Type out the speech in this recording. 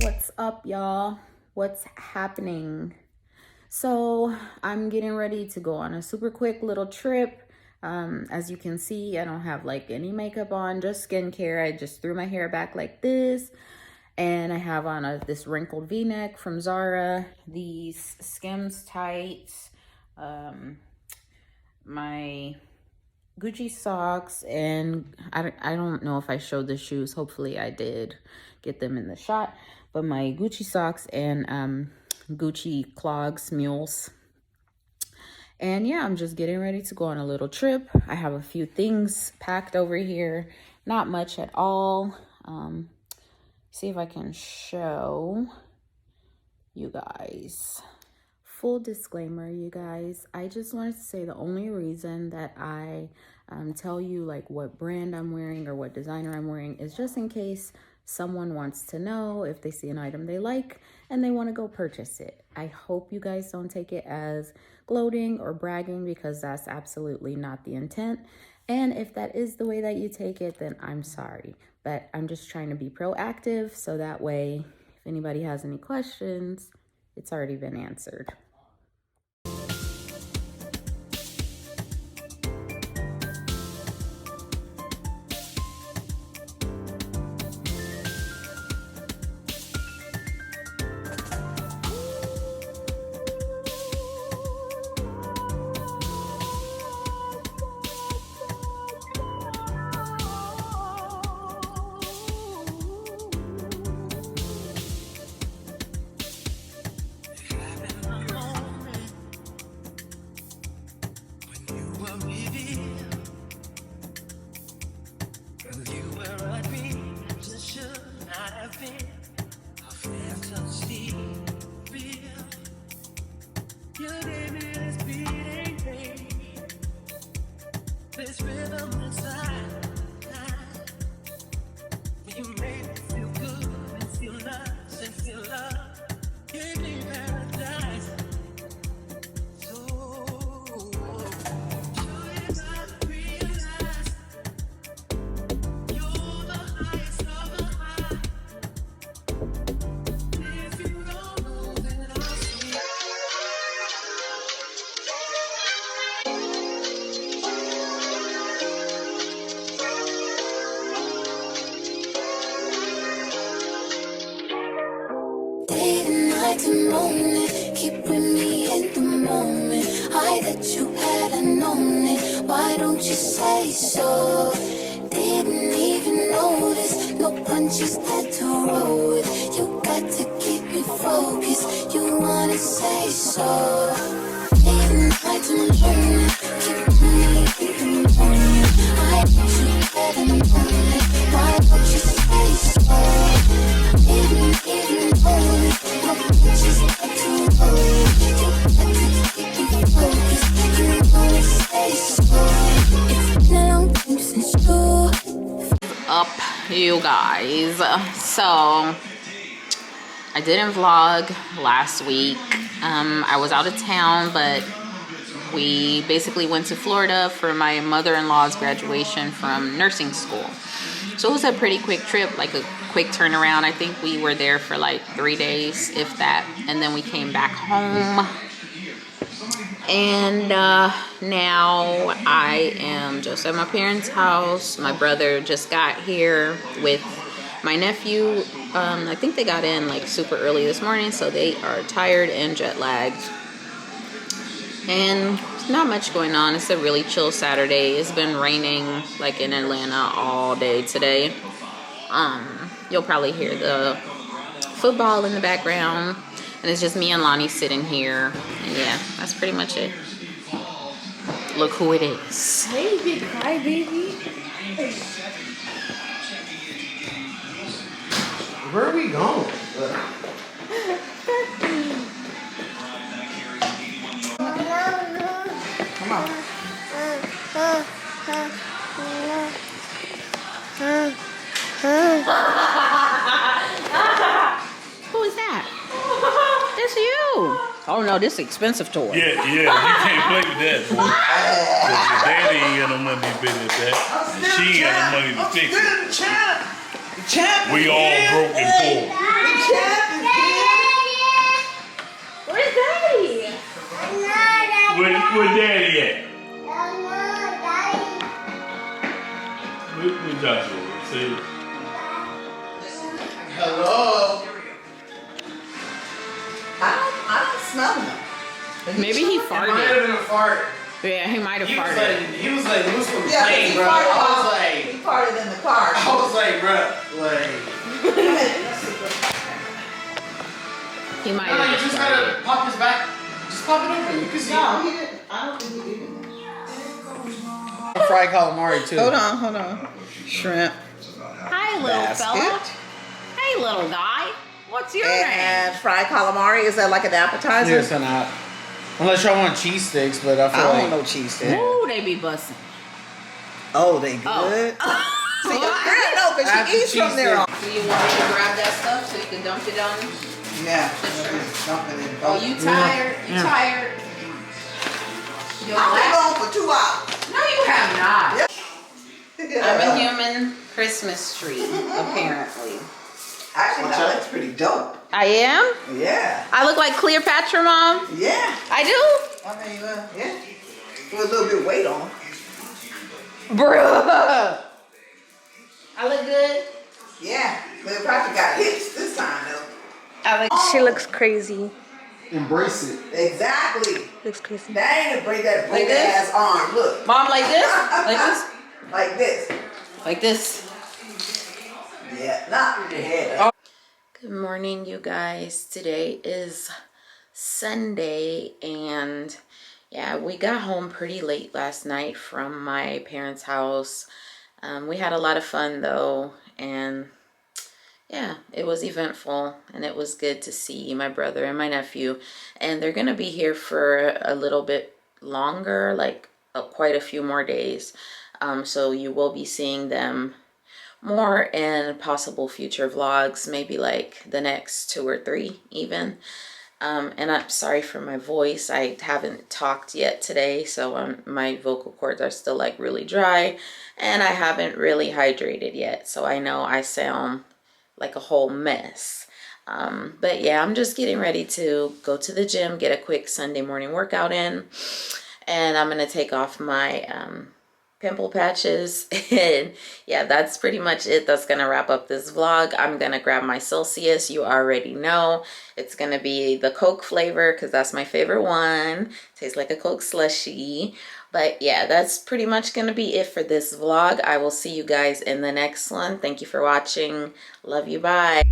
What's up, y'all? What's happening? So I'm getting ready to go on a super quick little trip. As you can see, I don't have like any makeup on, just skincare. I just threw my hair back like this, and I have on this wrinkled v-neck from Zara, these Skims tights, my Gucci socks, and I don't know if I showed the shoes. Hopefully I did get them in the shot. But my Gucci socks and Gucci clogs, mules. And yeah, I'm just getting ready to go on a little trip. I have a few things packed over here. Not much at all. See if I can show you guys. Full disclaimer, you guys, I just wanted to say the only reason that I tell you like what brand I'm wearing or what designer I'm wearing is just in case someone wants to know if they see an item they like and they want to go purchase it. I hope you guys don't take it as gloating or bragging, because that's absolutely not the intent. And if that is the way that you take it, then I'm sorry. But I'm just trying to be proactive, so that way if anybody has any questions, it's already been answered. Keep with me in the moment. I that you had known it. Why don't you say so? Didn't even notice. No punches that to roll with. You got to keep me focused. You wanna say so? Didn't I to learn it? Keep with me in the moment. I that you had known it. Why don't you say so? Didn't even notice. No punches that to roll with. Up, you guys. So I didn't vlog last week. I was out of town, but we basically went to Florida for my mother-in-law's graduation from nursing school. So it was a pretty quick trip, like a quick turnaround. I think we were there for like 3 days, if that, and then we came back home. And now I am just at my parents' house. My brother just got here with my nephew. I think they got in like super early this morning, so they are tired and jet lagged. And not much going on. It's a really chill Saturday. It's been raining like in Atlanta all day today. You'll probably hear the football in the background. And it's just me and Lonnie sitting here. And yeah, that's pretty much it. Look who it is. Hey, big crybaby. Where are we going? Come on. Who is that? It's you. Oh no, this is expensive toy. Yeah, you can't play with that, boy. Because your daddy ain't got no money to pay that, and she ain't got no money to fix it. We all broke and poor. Where Daddy at? Where Joshua? See? Hello. I don't smell him. Maybe he It might have farted. been a fart. Yeah, he might have He was farted. like, loose from the Yeah, 'cause plane, he bro. farted I was while- like, he farted in the car. bro, like. He might No, you have just farted. gotta pop his back. Just pop it open. You can see. No, he didn't. I don't think he did. Fried calamari too. Hold on. Shrimp. Hi, little fella. Basket. Hey, little guy. What's your name? And fried calamari. Is that like an appetizer? Yes, and not. Unless y'all want cheese sticks, but I feel I don't like want no cheese stick. Ooh, they be busting. Oh, they good. See, yeah, no, because After she eats from cheese there on. Do you want me to grab that stuff so you can dump it on? Yeah. Just dump it in. Oh, you tired? You tired? You I've been relaxed? gone for 2 hours. No, you have not. Yeah. I'm a human Christmas tree, apparently. Actually, that looks pretty dope. I am? Yeah. I look like Cleopatra, Mom? Yeah. I do? I mean, yeah. Put a little bit of weight on. Bruh. I look good? Yeah. Cleopatra got hips this time, though. I look. She looks crazy. embrace it. Exactly. Looks crazy. That ain't a break that Like big this? ass arm. Look. Mom, like this? Like this? Like this. Like this. Yeah. Not your head. Good morning, you guys. Today is Sunday, and yeah, we got home pretty late last night from my parents' house. We had a lot of fun though, and yeah, it was eventful, and it was good to see my brother and my nephew, and they're gonna be here for a little bit longer, like quite a few more days. So you will be seeing them more in possible future vlogs, maybe like the next 2 or 3 even. And I'm sorry for my voice. I haven't talked yet today, so my vocal cords are still like really dry, and I haven't really hydrated yet, so I know I sound like a whole mess. But yeah, I'm just getting ready to go to the gym, get a quick Sunday morning workout in, and I'm gonna take off my pimple patches. And yeah, that's pretty much it. That's gonna wrap up this vlog. I'm gonna grab my Celsius. You already know it's gonna be the Coke flavor because that's my favorite one. Tastes like a Coke slushie. But yeah, that's pretty much gonna be it for this vlog. I will see you guys in the next one. Thank you for watching. Love you. Bye.